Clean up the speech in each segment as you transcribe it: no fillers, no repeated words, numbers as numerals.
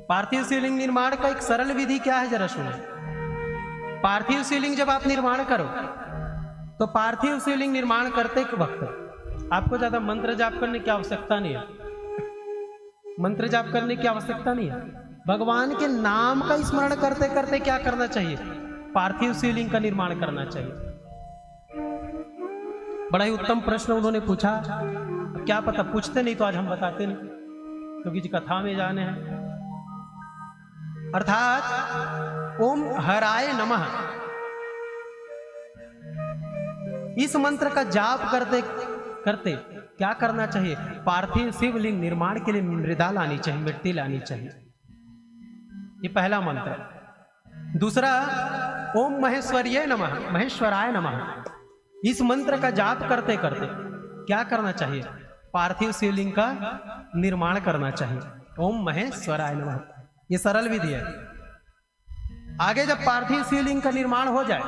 पार्थिव शिवलिंग निर्माण का एक सरल विधि क्या है जरा सुनो। पार्थिव शिवलिंग जब आप निर्माण करो तो पार्थिव शिवलिंग निर्माण करते वक्त आपको ज्यादा मंत्र जाप करने की आवश्यकता नहीं है। मंत्र जाप करने की आवश्यकता नहीं है। भगवान के नाम का स्मरण करते करते क्या करना चाहिए? पार्थिव शिवलिंग का निर्माण करना चाहिए। बड़ा ही उत्तम प्रश्न उन्होंने पूछा। क्या पता पूछते नहीं तो आज हम बताते नहीं, क्योंकि जी कथा में जाने हैं। अर्थात ओम हराय नमः इस मंत्र का जाप करते करते क्या करना चाहिए? पार्थिव शिवलिंग निर्माण के लिए मृदा लानी चाहिए, मिट्टी लानी चाहिए। ये पहला मंत्र। दूसरा, ओम महेश्वरीय नमः, महेश्वराय नमः इस मंत्र का जाप करते करते क्या करना चाहिए? पार्थिव शिवलिंग का निर्माण करना चाहिए। ओम महेश्वराय नमः, ये सरल विधि है। आगे जब पार्थिव शिवलिंग का निर्माण हो जाए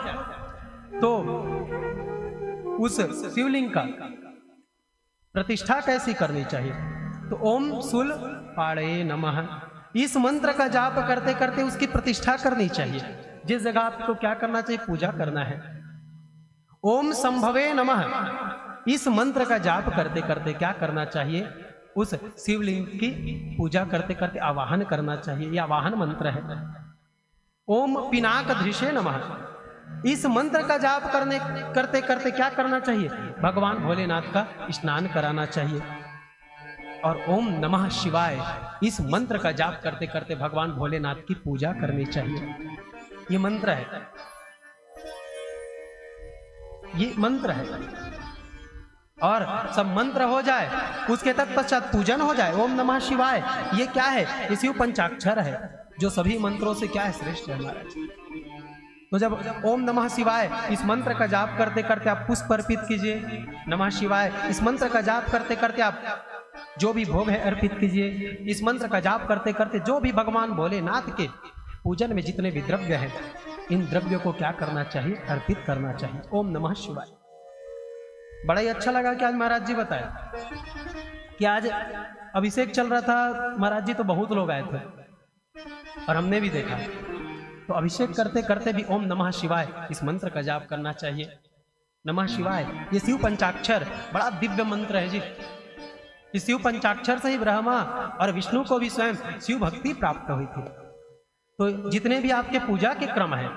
तो उस शिवलिंग का प्रतिष्ठा कैसी करनी चाहिए? तो ओम शूल पाड़े नमः इस मंत्र का जाप करते करते उसकी प्रतिष्ठा करनी चाहिए। जिस जगह आपको क्या करना चाहिए? पूजा करना है। ओम संभवे नमः इस मंत्र का जाप करते करते क्या करना चाहिए? उस शिवलिंग की पूजा करते करते आवाहन करना चाहिए। यह आवाहन मंत्र है। ओम पिनाक धृषे नमः इस मंत्र का जाप करने करते करते क्या करना चाहिए? भगवान भोलेनाथ का स्नान कराना चाहिए। और ओम नमः शिवाय इस मंत्र का जाप करते करते भगवान भोलेनाथ की पूजा करनी चाहिए। ये मंत्र है, ये मंत्र है। और सब मंत्र हो जाए उसके तत्पश्चात पूजन हो जाए। ओम नमः शिवाय ये क्या है? ये शिव पंचाक्षर है जो सभी मंत्रों से क्या है? श्रेष्ठ है महाराज। तो जब ओम नमः शिवाय इस मंत्र का जाप करते करते आप पुष्प अर्पित कीजिए। नमः शिवाय इस मंत्र का जाप करते करते आप जो भी भोग है अर्पित कीजिए। इस मंत्र का जाप करते करते जो भी भगवान भोलेनाथ के पूजन में जितने भी द्रव्य हैं इन द्रव्यों को क्या करना चाहिए? अर्पित करना चाहिए। ओम नमः शिवाय। बड़ा ही अच्छा लगा कि आज महाराज जी बताया कि आज अभिषेक चल रहा था। महाराज जी तो बहुत लोग आए थे और हमने भी देखा। तो अभिषेक करते करते भी ओम नमः शिवाय इस मंत्र का जाप करना चाहिए। नमः शिवाय ये शिव पंचाक्षर बड़ा दिव्य मंत्र है जी। इस शिव पंचाक्षर से ही ब्रह्मा और विष्णु को भी स्वयं शिव भक्ति प्राप्त हुई थी। तो जितने भी आपके पूजा के क्रम है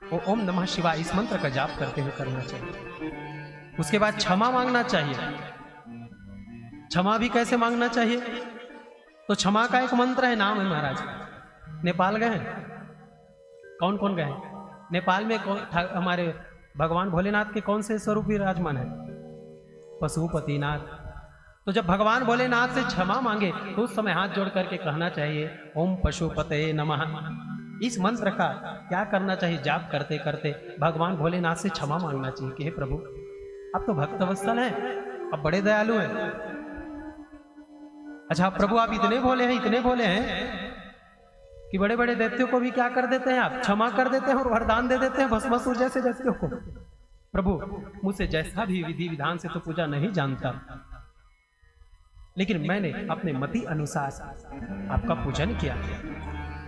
वो ओम नमः शिवाय इस मंत्र का जाप करते हुए करना चाहिए। उसके बाद क्षमा मांगना चाहिए। क्षमा भी कैसे मांगना चाहिए? तो क्षमा का एक मंत्र है, नाम है महाराज। नेपाल गए हैं? कौन कौन गए? नेपाल में हमारे भगवान भोलेनाथ के कौन से स्वरूप विराजमान है? पशुपतिनाथ। तो जब भगवान भोलेनाथ से क्षमा मांगे तो उस समय हाथ जोड़ करके कहना चाहिए ओम पशुपते नमः। इस मंत्र का क्या करना चाहिए? जाप करते करते भगवान भोलेनाथ से क्षमा मांगना चाहिए कि हे प्रभु आप तो भक्त वत्सल हैं, आप बड़े दयालु हैं। अच्छा प्रभु आप इतने भोले हैं, इतने भोले हैं कि बड़े बड़े दैत्यों को भी क्या कर देते हैं? आप क्षमा कर देते हैं और वरदान दे देते हैं भस्मासुर जैसे दैत्यों को। प्रभु मुझसे जैसा भी विधि विधान से तो पूजा नहीं जानता, लेकिन मैंने अपने मति अनुसार आपका पूजन किया।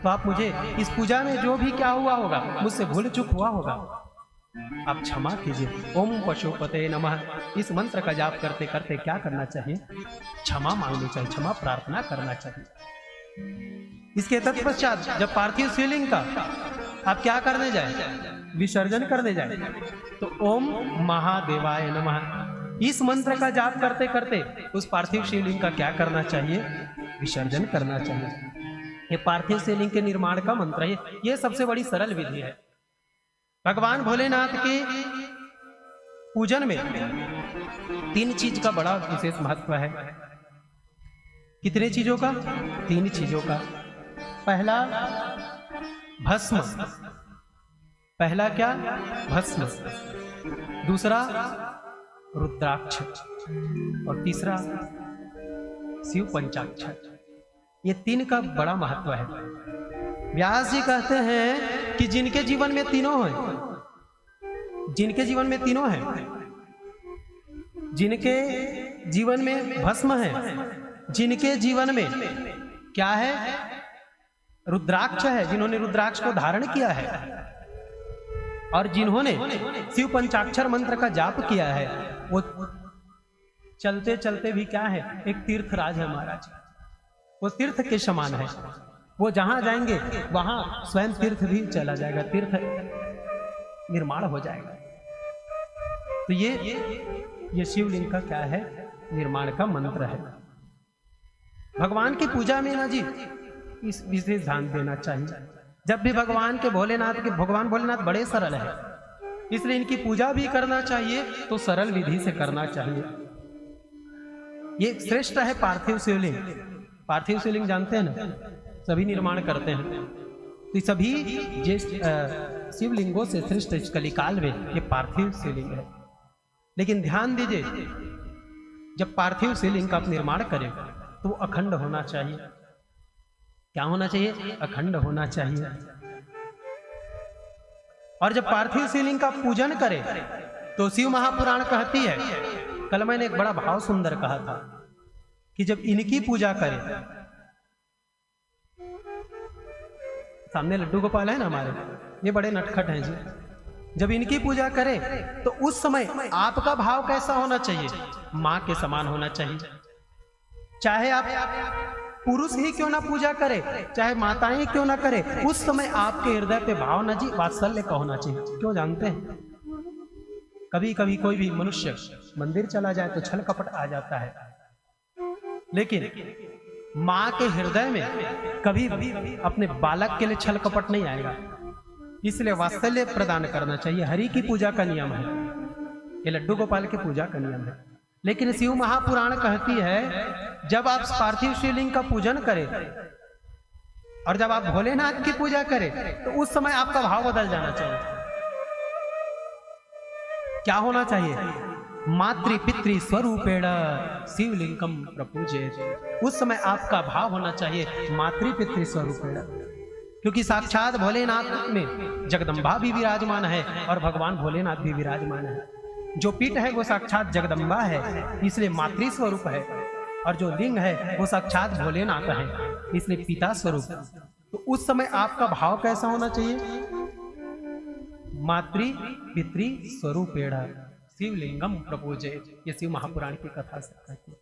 तो आप मुझे इस पूजा में जो भी क्या हुआ होगा, मुझसे भूल चूक हुआ होगा, आप क्षमा कीजिए। ओम पशुपते नमः इस मंत्र का जाप करते करते क्या करना चाहिए? क्षमा मांगनी चाहिए, क्षमा प्रार्थना करना चाहिए। इसके तत्पश्चात जब पार्थिव शिवलिंग का आप क्या करने जाए? विसर्जन करने जाए तो ओम महादेवाय नमः इस मंत्र का जाप करते करते उस पार्थिव शिवलिंग का क्या करना चाहिए? विसर्जन करना चाहिए। ये पार्थिव शिवलिंग के निर्माण का मंत्र है। ये सबसे बड़ी सरल विधि है। भगवान भोलेनाथ के पूजन में 3 चीज का बड़ा विशेष महत्व है। कितने चीजों का? 3 चीजों का। पहला भस्म। पहला क्या? भस्म। दूसरा रुद्राक्ष और तीसरा शिव पंचाक्षर। ये 3 का बड़ा महत्व है। व्यास जी कहते हैं कि जिनके जीवन में तीनों हैं, जिनके जीवन में तीनों हैं, जिनके जीवन में भस्म है, जिनके जीवन में क्या है? रुद्राक्ष है, जिन्होंने रुद्राक्ष को धारण किया है और जिन्होंने शिव पंचाक्षर मंत्र का जाप किया है, वो चलते चलते भी क्या है, एक तीर्थराज है महाराज। वो तीर्थ के समान है, वो जहां जाएंगे वहां स्वयं तीर्थ भी चला जाएगा, तीर्थ निर्माण हो जाएगा। तो ये शिवलिंग का क्या है, निर्माण का मंत्र है। भगवान की पूजा में ना जी इस विशेष ध्यान देना चाहिए। जब भी भगवान भोलेनाथ बड़े सरल है, इसलिए इनकी पूजा भी करना चाहिए तो सरल विधि से करना चाहिए। ये श्रेष्ठ है पार्थिव शिवलिंग। पार्थिव शिवलिंग जानते हैं ना, सभी निर्माण करते हैं। तो सभी शिवलिंगों से श्रेष्ठ इस कलिकाल में ये पार्थिव शिवलिंग है। लेकिन ध्यान दीजिए, जब पार्थिव शिवलिंग का आप निर्माण करें तो वो अखंड होना चाहिए। क्या होना चाहिए? अखंड होना चाहिए। और जब पार्थिव शिवलिंग का पूजन करें तो शिव महापुराण कहती है, कल मैंने एक बड़ा भाव सुंदर कहा था कि जब इनकी पूजा करें, सामने लड्डू गोपाल है ना हमारे, ये बड़े नटखट हैं जी। जब इनकी पूजा करें तो उस समय आपका भाव कैसा होना चाहिए? मां के समान होना चाहिए। चाहे आप पुरुष ही क्यों ना पूजा करे, चाहे माताएं क्यों ना करे, उस समय आपके हृदय पे भावना जी वात्सल्य का होना चाहिए। क्यों जानते हैं? कभी कभी कोई भी मनुष्य मंदिर चला जाए तो छल कपट आ जाता है, लेकिन मां के हृदय में कभी अपने बालक के लिए छल कपट नहीं आएगा। इसलिए वात्सल्य प्रदान करना चाहिए। हरि की पूजा का नियम है, ये लड्डू गोपाल की पूजा का नियम है। लेकिन शिव महापुराण कहती है, जब आप पार्थिव शिवलिंग का पूजन करें और जब आप भोलेनाथ की पूजा करें तो उस समय आपका भाव बदल जाना चाहिए। क्या होना चाहिए? मातृ पितृ स्वरूपेण शिवलिंगम प्रपूजे। उस समय आपका भाव होना चाहिए मातृ पितृ स्वरूपेण, क्योंकि साक्षात भोलेनाथ में जगदम्बा भी विराजमान है और भगवान भोलेनाथ भी विराजमान है। जो पीठ है वो साक्षात जगदम्बा है, इसलिए मातृ स्वरूप है, और जो लिंग है वो साक्षात भोलेनाथ है, इसलिए पिता स्वरूप। तो उस समय आपका भाव कैसा होना चाहिए? मातृ पितृ स्वरूपेण शिवलिंगम प्रपूजे। ये शिव महापुराण की कथा से कहती है।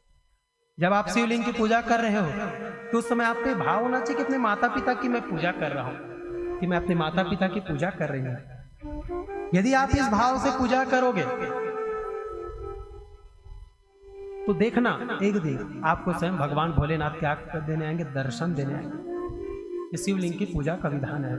जब आप शिवलिंग की पूजा कर रहे हो तो उस समय आपके भाव होना चाहिए कि अपने माता पिता की मैं पूजा कर रहा हूं, कि मैं अपने माता पिता की पूजा कर रही हूं। यदि आप इस भाव से पूजा करोगे तो देखना एक दिन आपको स्वयं भगवान भोलेनाथ क्या देने आएंगे? दर्शन देने आएंगे। ये शिवलिंग की पूजा का विधान है।